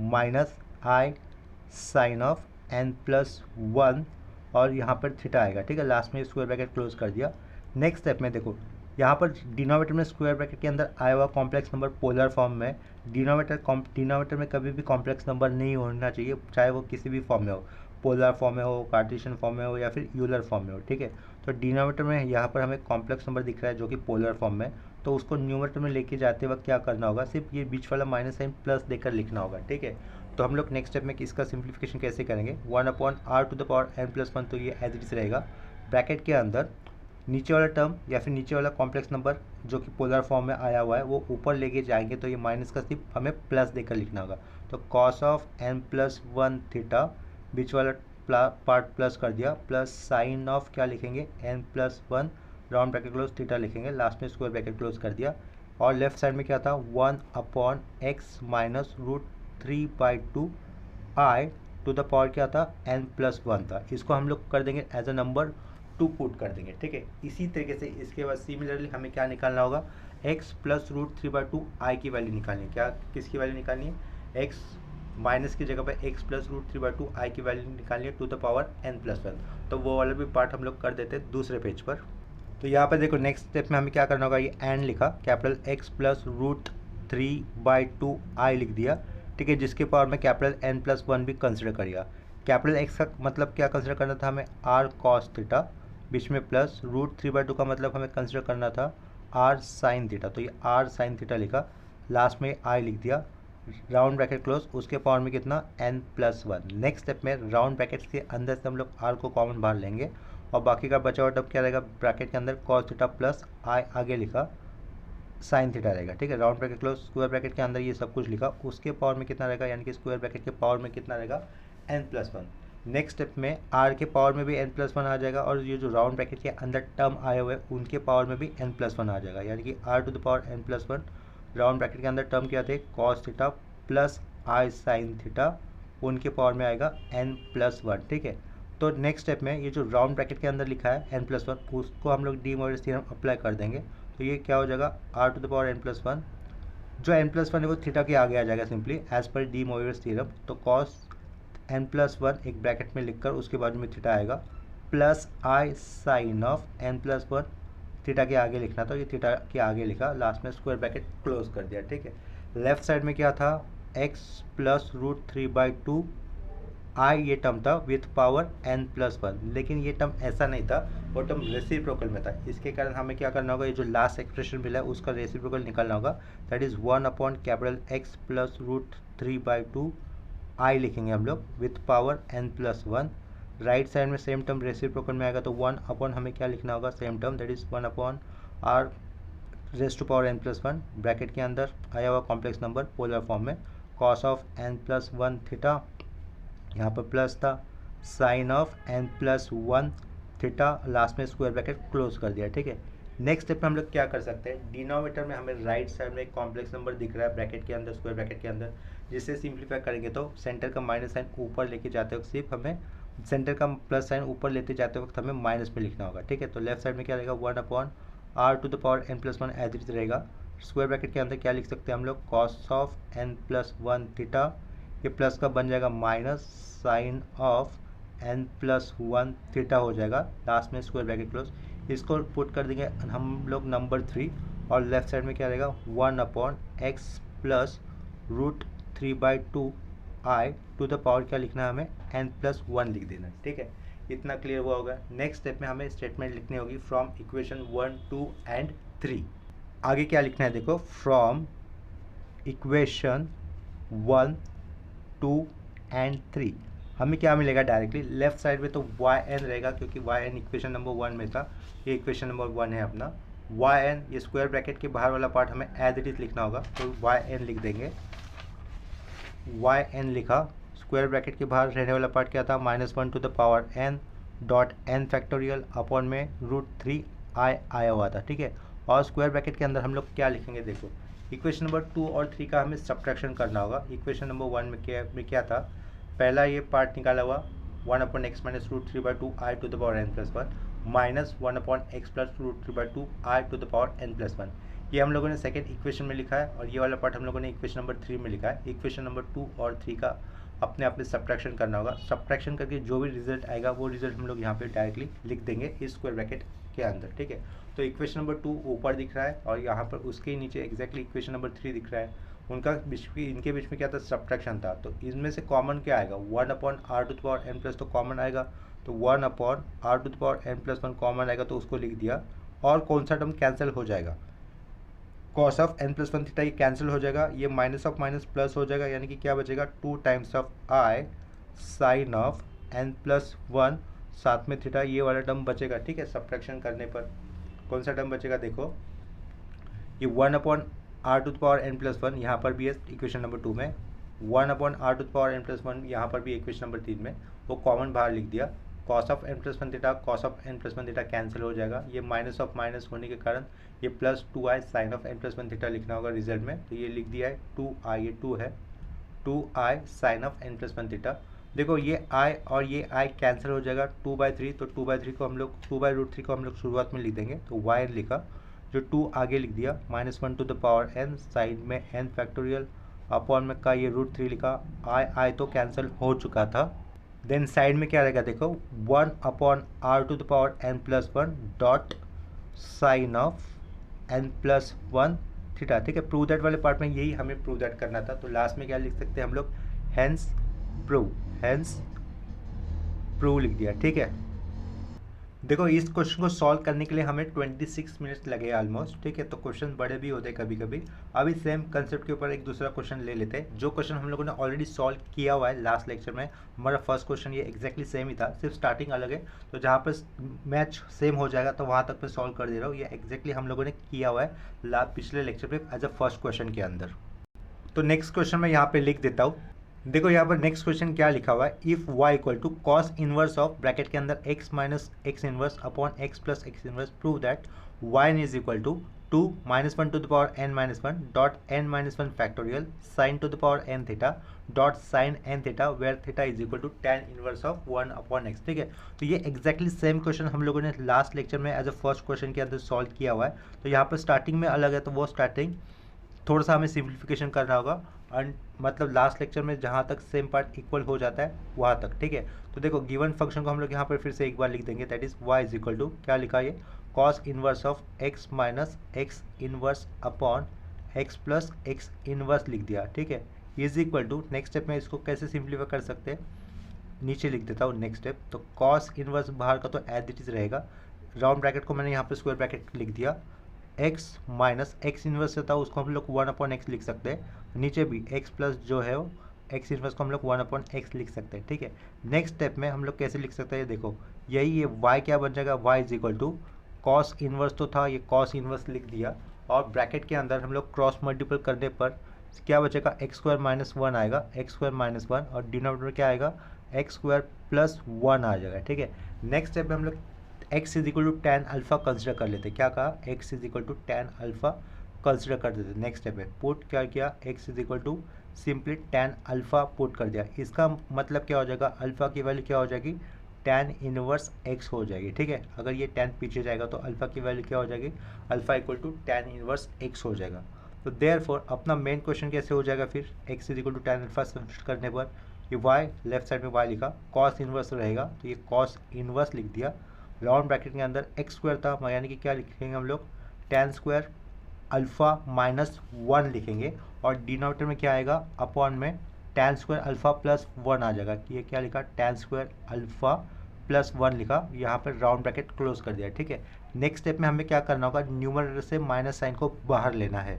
minus i sine of n+1 और यहाँ पर थीटा आएगा, ठीक है। लास्ट में स्क्वायर ब्रैकेट क्लोज कर दिया। नेक्स्ट स्टेप में देखो यहाँ पर डिनोमिनेटर में स्क्वायर ब्रैकेट के अंदर आया हुआ कॉम्प्लेक्स नंबर पोलर फॉर्म में, डिनोमिनेटर में कभी भी कॉम्प्लेक्स नंबर नहीं होना चाहिए, चाहे वो किसी भी फॉर्म में हो, पोलर फॉर्म में हो, कार्टेशियन फॉर्म में हो या फिर यूलर फॉर्म में हो, ठीक है। तो डिनोमिनेटर में यहाँ पर हमें कॉम्प्लेक्स नंबर दिख रहा है जो कि पोलर फॉर्म में, तो उसको न्यूमरेटर में लेके जाते वक्त क्या करना होगा, सिर्फ ये बीच वाला माइनस साइन प्लस देकर लिखना होगा, ठीक है। तो हम लोग नेक्स्ट स्टेप में इसका सिंप्लीफिकेशन कैसे करेंगे, 1/r to the power n+1, तो ये एज इट इज रहेगा, ब्रैकेट के अंदर नीचे वाला टर्म या फिर नीचे वाला कॉम्प्लेक्स नंबर जो कि पोलर फॉर्म में आया हुआ है वो ऊपर लेके जाएंगे, तो ये माइनस का सिर्फ हमें प्लस देकर लिखना होगा, तो कॉस ऑफ n+1 थीटा बीच वाला पार्ट प्लस कर दिया, प्लस साइन ऑफ क्या लिखेंगे n+1 round bracket close theta लिखेंगे, लास्ट में स्क्वायर ब्रैकेट क्लोज कर दिया, और लेफ्ट साइड में क्या था 1/x minus √3/2 i to the power क्या था n+1 था, इसको हम लोग कर देंगे एज अ नंबर 2 पुट कर देंगे, ठीक है। इसी तरीके से इसके बाद सिमिलरली हमें क्या निकालना होगा, x प्लस √3/2 i की वैल्यू निकालनी है, क्या किसकी वैल्यू निकालनी है, x माइनस की जगह पे x प्लस √3/2 i की वैल्यू निकालनी है टू द पावर n+1, तो वो वाला भी पार्ट हम लोग कर देते हैं दूसरे पेज पर। तो यहाँ पर देखो नेक्स्ट स्टेप में हमें क्या करना होगा, ये एंड लिखा, कैपिटल x प्लस √3/2 i लिख दिया, ठीक है, जिसके पावर में कैपिटल n+1 भी कंसिडर करिएगा। कैपिटल x का मतलब क्या कंसिडर करना था हमें, r cos थीटा, बीच में प्लस √3/2 का मतलब हमें कंसिडर करना था r साइन थीटा, तो ये r साइन थीटा लिखा, लास्ट में i लिख दिया, राउंड ब्रैकेट क्लोज, उसके पावर में कितना n+1। नेक्स्ट स्टेप में राउंड ब्रैकेट के अंदर से हम लोग r को कॉमन बाहर लेंगे और बाकी का बचा हुआ टर्म क्या रहेगा, ब्रैकेट के अंदर cos थीटा प्लस i आगे लिखा साइन थीटा रहेगा, ठीक है। Round bracket close, square bracket के अंदर ये सब कुछ लिखा, उसके पावर में कितना रहेगा, यानी कि स्क्वायर ब्रैकेट के पावर में कितना रहेगा n+1। नेक्स्ट स्टेप में r के पावर में भी n+1 आ जाएगा, और ये जो राउंड ब्रैकेट के अंदर टर्म आए हुए हैं उनके पावर में भी n+1 आ जाएगा, यानी कि r to the power n+1, round bracket के अंदर टर्म क्या थे cos theta plus i sine theta, उनके पावर में आएगा n+1, ठीक है। तो नेक्स्ट स्टेप में ये जो राउंड ब्रैकेट के अंदर लिखा है n+1 उसको हम लोग डी मोइरस थ्योरम अप्लाई कर देंगे, तो ये क्या हो जाएगा r to the power n+1, जो n+1 है वो थीटा के आगे आ जाएगा simply as per De Moivre theorem, तो कॉस n+1 एक ब्रैकेट में लिखकर उसके बाजू में थीटा आएगा, plus i sine of n+1, theta के आगे लिखना था, ये थीटा के आगे लिखा, लास्ट में स्क्वायर ब्रैकेट क्लोज कर दिया, ठीक है। लेफ्ट साइड में क्या था, x प्लस √3/2 i ये टर्म था विथ पावर n+1, लेकिन ये टर्म ऐसा नहीं था, वो टर्म रेसिप्रोकल में था, इसके कारण हमें क्या करना होगा, ये जो लास्ट एक्सप्रेशन मिला है उसका रेसिप्रोकल निकालना होगा, that is 1/x plus √3/2 i लिखेंगे हम लोग with power n+1। Right side में सेम टर्म रेसिप्रोकल में आएगा, तो 1 हमें क्या लिखना होगा, same term, that is 1/r raise to power n+1, bracket के अंदर आया हुआ कॉम्प्लेक्स नंबर पोलर फॉर्म में, कॉस ऑफ n+1 थीटा, यहाँ पर प्लस था, sine of n+1 theta, last में स्क्वायर ब्रैकेट क्लोज कर दिया, ठीक है। नेक्स्ट स्टेप में हम लोग क्या कर सकते हैं, डिनोमिनेटर में हमें राइट साइड में एक कॉम्प्लेक्स नंबर दिख रहा है ब्रैकेट के अंदर, स्क्वायर ब्रैकेट के अंदर, जिसे सिंप्लीफाई करेंगे तो सेंटर का माइनस साइन ऊपर लेके जाते वक्त सिर्फ हमें सेंटर का प्लस साइन ऊपर लेते जाते वक्त हमें माइनस में लिखना होगा, ठीक है। तो लेफ्ट साइड में क्या रहेगा 1/r to the power n+1 as it रहेगा, स्क्वायर ब्रैकेट के अंदर क्या लिख सकते हैं हम लोग, कॉस ऑफ n+1 थीटा, ये प्लस का बन जाएगा minus sign of n+1 theta हो जाएगा, लास्ट में स्क्वायर ब्रैकेट क्लोज, इसको पुट कर देंगे हम लोग नंबर 3, और लेफ्ट साइड में क्या रहेगा 1/x plus √3/2 i to the power क्या लिखना है हमें n+1 लिख देना, ठीक है। इतना क्लियर हुआ होगा। नेक्स्ट स्टेप में हमें स्टेटमेंट लिखनी होगी फ्रॉम इक्वेशन 1, 2 एंड 3। आगे क्या लिखना है देखो, फ्रॉम इक्वेशन 1, 2 एंड 3 हमें क्या मिलेगा, डायरेक्टली लेफ्ट साइड में तो yn रहेगा, क्योंकि yn इक्वेशन नंबर 1 में था, ये इक्वेशन नंबर 1 है अपना, वाई एन, ये स्क्वायर ब्रैकेट के बाहर वाला पार्ट हमें एज इट इज लिखना होगा, तो वाई एन लिख देंगे। वाई एन लिखा, स्क्वायर ब्रैकेट के बाहर रहने वाला पार्ट क्या था, -1 to the power n dot n factorial upon में √3 आई आया हुआ था, ठीक है। और स्क्वायर ब्रैकेट के अंदर हम लोग क्या लिखेंगे, देखो इक्वेशन नंबर 2 और 3 का हमें सब्ट्रैक्शन करना होगा। इक्वेशन नंबर 1 में क्या था, पहला ये पार्ट निकाला हुआ 1/x minus √3/2 i to the power n plus 1 minus 1/x plus √3/2 i to the power n plus 1, ये हम लोगों ने सेकेंड इक्वेशन में लिखा है, और ये वाला पार्ट हम लोगों ने इक्वेशन नंबर 3 में लिखा है। इक्वेशन नंबर 2 और 3 का अपने आप में सब्ट्रैक्शन करना होगा। सब्ट्रैक्शन करके जो भी रिजल्ट आएगा वो रिजल्ट हम लोग यहाँ पे डायरेक्टली लिख देंगे इस स्क्वायर ब्रैकेट के अंदर, ठीक है। तो इक्वेशन नंबर 2 ऊपर दिख रहा है और यहाँ पर उसके नीचे एग्जैक्टली इक्वेशन नंबर 3 दिख रहा है। इनके बीच में क्या था, सब्ट्रैक्शन था। तो इनमें से कॉमन क्या आएगा, 1/r⁴n प्लस, तो कॉमन आएगा, तो 1/r⁴n+1 कॉमन आएगा, तो उसको लिख दिया। और कौन सा टर्म कैंसिल हो जाएगा, cos ऑफ n+1 थीटा, ये कैंसिल हो जाएगा, ये माइनस ऑफ माइनस प्लस हो जाएगा, यानी कि क्या बचेगा 2 times of i sine of n+1 साथ में थीटा, ये वाला टर्म बचेगा, ठीक है। सब्ट्रैक्शन करने पर कौन सा टर्म बचेगा, देखो ये 1/r⁴n+1 यहाँ पर भी है इक्वेशन नंबर 2 में, 1/r⁴n+1 यहाँ पर भी इक्वेशन नंबर 3 में, वो कॉमन बाहर लिख दिया। cos of n+1 theta, cos of n+1 theta cancel हो जाएगा, ये माइनस ऑफ माइनस होने के कारण ये plus 2i sign of n+1 theta लिखना होगा रिजल्ट में, तो ये लिख दिया है 2i, ये 2 है, 2i sign of n+1 theta. देखो ये i और ये i कैंसिल हो जाएगा, 2/3, तो 2/3 को हम लोग 2/√3 को हम लोग शुरुआत में लिख देंगे, तो y लिखा, जो 2 आगे लिख दिया, -1 to the power n, side में n फैक्टोरियल अपॉन में का ये √3 लिखा, i तो कैंसिल हो चुका था। देन साइड में क्या रहेगा, देखो 1/r⁴n+1 dot sine of n+1 theta, ठीक है। प्रूव दैट वाले पार्ट में यही हमें प्रूव दैट करना था, तो लास्ट में क्या लिख सकते हैं हम लोग, हेंस प्रूव लिख दिया, ठीक है। देखो इस क्वेश्चन को सॉल्व करने के लिए हमें 26 मिनट्स लगे ऑलमोस्ट, ठीक है। तो क्वेश्चन बड़े भी होते हैं कभी कभी। अभी सेम कंसेप्ट के ऊपर एक दूसरा क्वेश्चन ले लेते हैं, जो क्वेश्चन हम लोगों ने ऑलरेडी सॉल्व किया हुआ है लास्ट लेक्चर में। हमारा फर्स्ट क्वेश्चन ये एक्जैक्टली सेम ही था, सिर्फ स्टार्टिंग अलग है, तो जहाँ पर मैच सेम हो जाएगा तो वहाँ तक मैं सॉल्व कर दे रहा हूँ। ये एक्जैक्टली हम लोगों ने किया हुआ है पिछले लेक्चर पे एज अ फर्स्ट क्वेश्चन के अंदर। तो नेक्स्ट क्वेश्चन मैं यहाँ पे लिख देता हूँ। देखो यहाँ पर नेक्स्ट क्वेश्चन क्या लिखा हुआ है, if y equal to cos inverse of bracket के अंदर x minus x inverse upon x plus x inverse, prove that y is equal to 2 -1 to the power n-1 dot n-1 factorial sine to the power n theta dot sine n theta where theta is equal to tan inverse of 1 upon x, ठीक है। तो ये exactly same question हम लोगों ने last lecture में as a first question के अंदर सॉल्व किया हुआ है। तो यहाँ पर स्टार्टिंग में अलग है, तो वो स्टार्टिंग थोड़ा सा हमें सिंप्लीफिकेशन करना होगा, एंड मतलब लास्ट लेक्चर में जहाँ तक सेम पार्ट इक्वल हो जाता है वहाँ तक, ठीक है। तो देखो गिवन फंक्शन को हम लोग यहाँ पर फिर से एक बार लिख देंगे, that is y is equal to क्या लिखा है, cos inverse of x minus x inverse upon x plus x inverse लिख दिया, ठीक है। Is equal to next step में इसको कैसे सिंप्लीफाई कर सकते हैं, नीचे लिख देता हूँ नेक्स्ट स्टेप। तो कॉस इनवर्स बाहर का तो एज इट इज रहेगा, राउंड ब्रैकेट को मैंने यहाँ पर स्क्वायर ब्रैकेट लिख दिया, x माइनस एक्स इनवर्स से था उसको हम लोग 1/x लिख सकते हैं, नीचे भी x प्लस जो है वो x इनवर्स को हम लोग 1/x लिख सकते हैं, ठीक है। नेक्स्ट स्टेप में हम लोग कैसे लिख सकते हैं, देखो यही ये y क्या बन जाएगा, y is equal to cos inverse तो था, ये कॉस इनवर्स लिख दिया, और ब्रैकेट के अंदर हम लोग क्रॉस मल्टीपल करने पर क्या बचेगा, x² - 1 आएगा, x² - 1, और डिनोमिनेटर क्या आएगा, x² + 1 आ जाएगा, ठीक है। नेक्स्ट स्टेप में हम लोग x is equal to tan alpha consider कर लेते, क्या कहा, x is equal to tan alpha consider कर देते। नेक्स्ट स्टेप है पुट क्या किया, x is equal to simply tan alpha put कर दिया। इसका मतलब क्या हो जाएगा, अल्फा की वैल्यू क्या हो जाएगी, tan इनवर्स x हो जाएगी, ठीक है। अगर ये tan पीछे जाएगा तो अल्फा की वैल्यू क्या हो जाएगी, alpha equal to tan inverse x हो जाएगा। तो देयरफॉर अपना मेन क्वेश्चन कैसे हो जाएगा, फिर x is equal to tan alpha substitute करने पर ये y लेफ्ट साइड में y लिखा, कॉस इनवर्स रहेगा तो ये कॉस इनवर्स लिख दिया, राउंड ब्रैकेट के अंदर x² था, यानी कि क्या लिखेंगे हम लोग, tan² अल्फ़ा -1 लिखेंगे, और डिनोमिनेटर में क्या आएगा, अपॉन में tan² अल्फ़ा + 1 आ जाएगा, ये क्या लिखा, tan² अल्फ़ा + 1 लिखा, यहाँ पर राउंड ब्रैकेट क्लोज कर दिया, ठीक है। नेक्स्ट स्टेप में हमें क्या करना होगा, न्यूमरेटर से माइनस साइन को बाहर लेना है।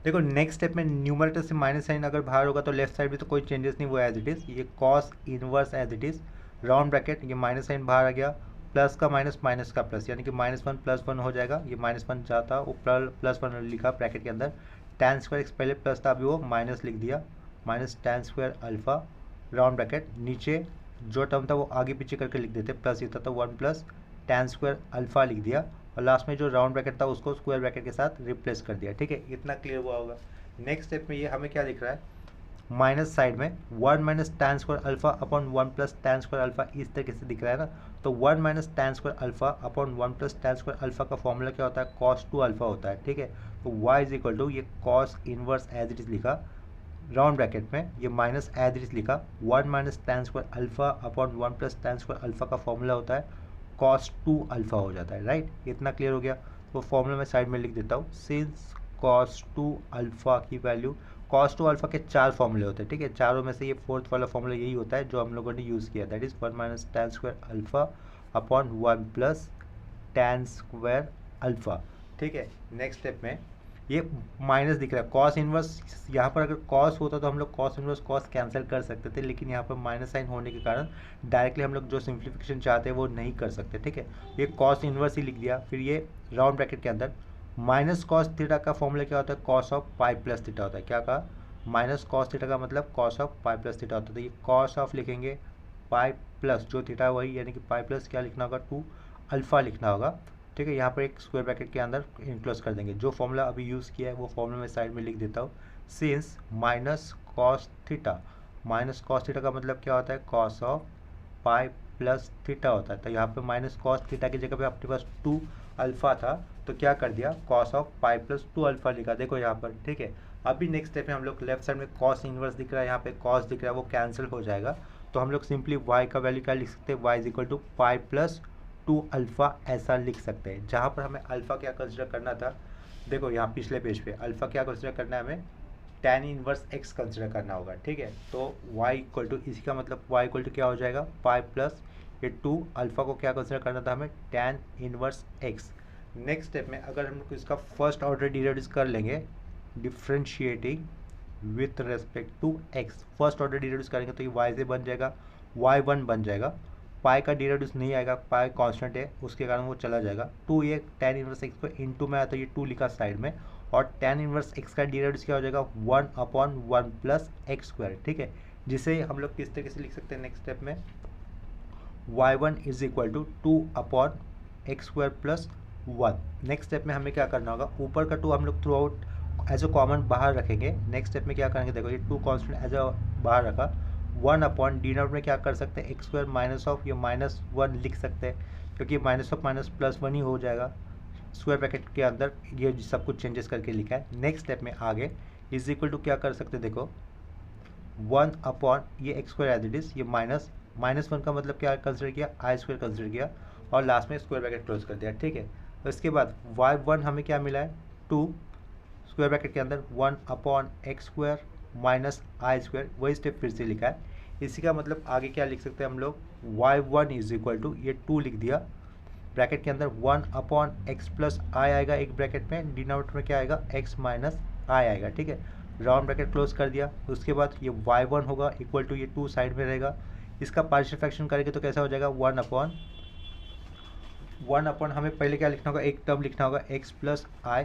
देखो नेक्स्ट स्टेप में न्यूमरेटर से माइनस साइन अगर बाहर होगा तो लेफ्ट साइड भी तो कोई चेंजेस नहीं, वो एज इट इज़, ये cos inverse as it is, round bracket, ये माइनस साइन बाहर आ गया, प्लस का माइनस, माइनस का प्लस, यानी कि -1 +1 हो जाएगा। ये -1 जाता वो +1 लिखा ब्रैकेट के अंदर। tan स्क्वायर x पहले प्लस था, अभी वो माइनस लिख दिया, minus tan square alpha round bracket. नीचे जो टर्म था वो आगे पीछे करके लिख देते, प्लस ये था तो 1 + tan स्क्वायर अल्फा लिख दिया, और लास्ट में जो राउंड ब्रैकेट था उसको स्क्वायर ब्रैकेट के साथ रिप्लेस कर दिया। ठीक है, इतना क्लियर हुआ होगा। नेक्स्ट स्टेप में ये हमें क्या दिख रहा है, माइनस साइड में 1 - tan square alpha upon 1 + tan square alpha, इस तरीके से दिख रहा है ना। तो 1 - tan square alpha upon 1 + tan square alpha का फॉर्मूला क्या होता है, cos 2 अल्फा होता है। ठीक है, तो y = ये cos inverse as it is लिखा राउंड ब्रैकेट में, ये माइनस एज इट इज लिखा 1 - tan square alpha upon 1 + tan square alpha का फॉर्मूला होता है cos 2 अल्फा हो जाता है। राइट, इतना क्लियर हो गया। तो फॉर्मूला मैं साइड में लिख देता हूँ, सिंस cos 2 अल्फा की वैल्यू, cos 2 अल्फा के 4 फॉर्मूले होते हैं। ठीक है, चारों में से ये फोर्थ वाला फॉर्मूला यही होता है जो हम लोगों ने यूज़ किया, that is 1 - tan square alpha upon 1 + tan square alpha. ठीक है, नेक्स्ट स्टेप में ये माइनस दिख रहा है, कॉस इनवर्स, यहाँ पर अगर कॉस होता तो हम लोग कॉस इनवर्स कॉस कैंसिल कर सकते थे, लेकिन यहाँ पर माइनस साइन होने के कारण डायरेक्टली हम लोग जो सिंप्लीफिकेशन चाहते हैं वो नहीं कर सकते। ठीक है, ये कॉस इनवर्स ही लिख दिया। फिर ये राउंड ब्रैकेट के अंदर माइनस कॉस थीटा का फॉर्मूला क्या होता है, cos of pi plus theta होता है। क्या कहा, माइनस कॉस थीटा का मतलब cos of pi plus theta होता है। तो ये कॉस ऑफ लिखेंगे, पाई प्लस जो थीटा है वही, यानी कि पाई प्लस क्या लिखना होगा, 2 अल्फा लिखना होगा। ठीक है, यहाँ पर एक स्क्वायर ब्रैकेट के अंदर इनक्लोज कर देंगे। जो फॉर्मूला अभी यूज़ किया है वो फॉर्मूला मैं साइड में लिख देता हूँ, since minus cos theta, minus cos theta का मतलब क्या होता है, cos of pi plus theta होता है। तो यहाँ पे माइनस कॉस थीटा की जगह पे अपने पास 2 अल्फा था, तो क्या कर दिया, cos of pi plus 2 alpha लिखा, देखो यहाँ पर। ठीक है, अभी नेक्स्ट स्टेप में हम लोग लेफ्ट साइड में कॉस इनवर्स दिख रहा है, यहाँ पे कॉस दिख रहा है, वो कैंसिल हो जाएगा। तो हम लोग सिंपली y का वैल्यू क्या लिख सकते हैं, y = पाई प्लस 2 अल्फा ऐसा लिख सकते हैं। जहाँ पर हमें अल्फा क्या कंसिडर करना था, देखो यहाँ पिछले पेज पे अल्फा क्या कंसिडर करना है, हमें tan इनवर्स x कंसिडर करना होगा। ठीक है, तो y = इसी का मतलब y = क्या हो जाएगा, पाई प्लस ये 2 अल्फा को क्या कंसिडर करना था हमें, tan inverse x। Next step में अगर हम लोग इसका फर्स्ट ऑर्डर डेरिवेटिव्स कर लेंगे, differentiating with respect to x, first order derivatives करेंगे तो ये y से बन जाएगा, y1 बन जाएगा। पाई का डेरिवेटिव्स नहीं आएगा, पाई कांस्टेंट है उसके कारण वो चला जाएगा। 2 ये tan इनवर्स x को इनटू में आया तो ये 2 लिखा साइड में, और tan इनवर्स x का डेरिवेटिव्स क्या हो जाएगा, 1/1 + x²। ठीक है, जिसे हम लोग किस तरीके से लिख सकते हैं नेक्स्ट स्टेप में, y1 = 2/x² + 1। नेक्स्ट स्टेप में हमें क्या करना होगा, ऊपर का 2 हम लोग throughout as a common बाहर रखेंगे। नेक्स्ट स्टेप में क्या करेंगे, देखो ये 2 कांस्टेंट एज अ बाहर रखा, 1 डिनोट में क्या कर सकते हैं, x² माइनस ऑफ ये -1 लिख सकते हैं, क्योंकि माइनस ऑफ माइनस +1 ही हो जाएगा। स्क्वायर ब्रैकेट के अंदर ये सब कुछ चेंजेस करके लिखा है। नेक्स्ट स्टेप में आगे = क्या कर सकते हैं, देखो 1 ये x² एज इट इज, ये -1 का मतलब क्या कंसिडर किया, i² कंसिडर किया, और लास्ट में स्क्वायर ब्रैकेट क्लोज कर दिया। ठीक है, उसके बाद y1 हमें क्या मिला है, 2 स्क्वायर ब्रैकेट के अंदर 1/x² माइनस i², वही स्टेप फिर से लिखा है। इसी का मतलब आगे क्या लिख सकते हैं हम लोग, y1 = ये 2 लिख दिया, ब्रैकेट के अंदर 1/x + i आएगा एक ब्रैकेट में, डिनोमिनेटर में क्या आएगा, x - i आएगा। ठीक है, राउंड ब्रैकेट क्लोज कर दिया। उसके बाद ये y1 होगा = ये 2 साइड में रहेगा, इसका पार्शियल फ्रैक्शन करेंगे तो कैसा हो जाएगा, 1/1 हमें पहले क्या लिखना होगा, एक टर्म लिखना होगा x + i,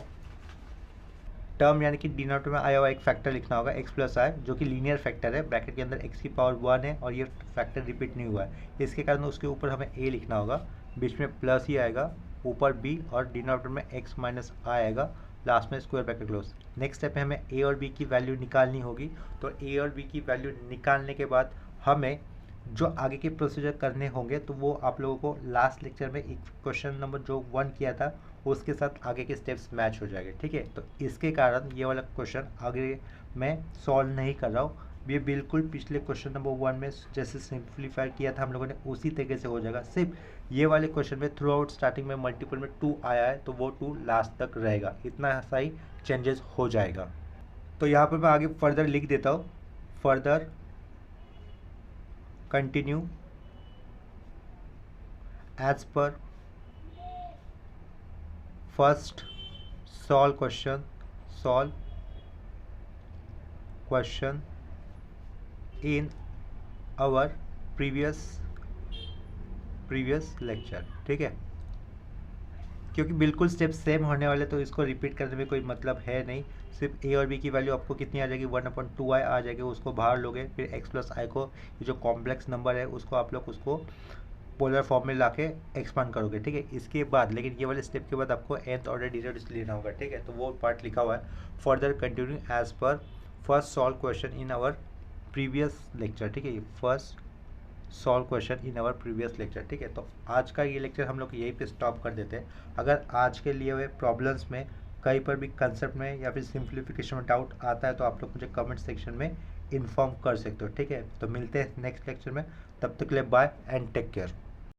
टर्म यानी कि डिनोमिनेटर में आया हुआ एक फैक्टर लिखना होगा x + i, जो कि लीनियर फैक्टर है, ब्रैकेट के अंदर x की पावर 1 है और ये फैक्टर रिपीट नहीं हुआ है, इसके कारण उसके ऊपर हमें a लिखना होगा, बीच में प्लस ही आएगा, ऊपर b और डिनोमिनेटर में x - i आएगा, लास्ट में square bracket close. Next step में हमें a और b की वैल्यू निकालनी होगी। तो a और b की वैल्यू निकालने के बाद हमें जो आगे के प्रोसीजर करने होंगे तो वो आप लोगों को लास्ट लेक्चर में एक क्वेश्चन नंबर जो 1 किया था उसके साथ आगे के स्टेप्स मैच हो जाएंगे। ठीक है, तो इसके कारण ये वाला क्वेश्चन आगे मैं सॉल्व नहीं कर रहा हूँ, ये बिल्कुल पिछले क्वेश्चन नंबर 1 में जैसे सिंप्लीफाई किया था हम लोगों ने उसी तरीके से हो जाएगा। सिर्फ ये वाले क्वेश्चन में थ्रू आउट स्टार्टिंग में मल्टीपल में 2 आया है तो वो 2 लास्ट तक रहेगा, इतना सा ही चेंजेस हो जाएगा। तो यहाँ पर मैं आगे फर्दर लिख देता हूँ, further continue as per first solve question in our previous previous lecture, ठीक है। क्योंकि बिल्कुल स्टेप सेम होने वाले तो इसको रिपीट करने में कोई मतलब है नहीं। सिर्फ ए और बी की वैल्यू आपको कितनी आ जाएगी, 1/2i आ जाएगी, उसको बाहर लोगे, फिर x प्लस आई को, ये जो कॉम्प्लेक्स नंबर है उसको आप लोग उसको पोलर फॉर्म में लाके एक्सपांड करोगे, ठीक है। इसके बाद लेकिन ये वाले स्टेप के बाद आपको nth ऑर्डर डेरिवेटिव्स लेना होगा, ठीक है। तो वो पार्ट लिखा हुआ है, further continuing as per first solve question in our previous lecture, ठीक है। First solve question in our previous lecture, ठीक है। तो आज का ये लेक्चर हम लोग यहीं पे स्टॉप कर देते हैं। अगर आज के लिए हुए प्रॉब्लम्स में कहीं पर भी कंसेप्ट में या फिर सिंप्लीफिकेशन में डाउट आता है तो आप लोग मुझे कमेंट सेक्शन में इन्फॉर्म कर सकते हो, ठीक है। तो मिलते हैं नेक्स्ट लेक्चर में, तब तक के लिए बाय एंड टेक केयर।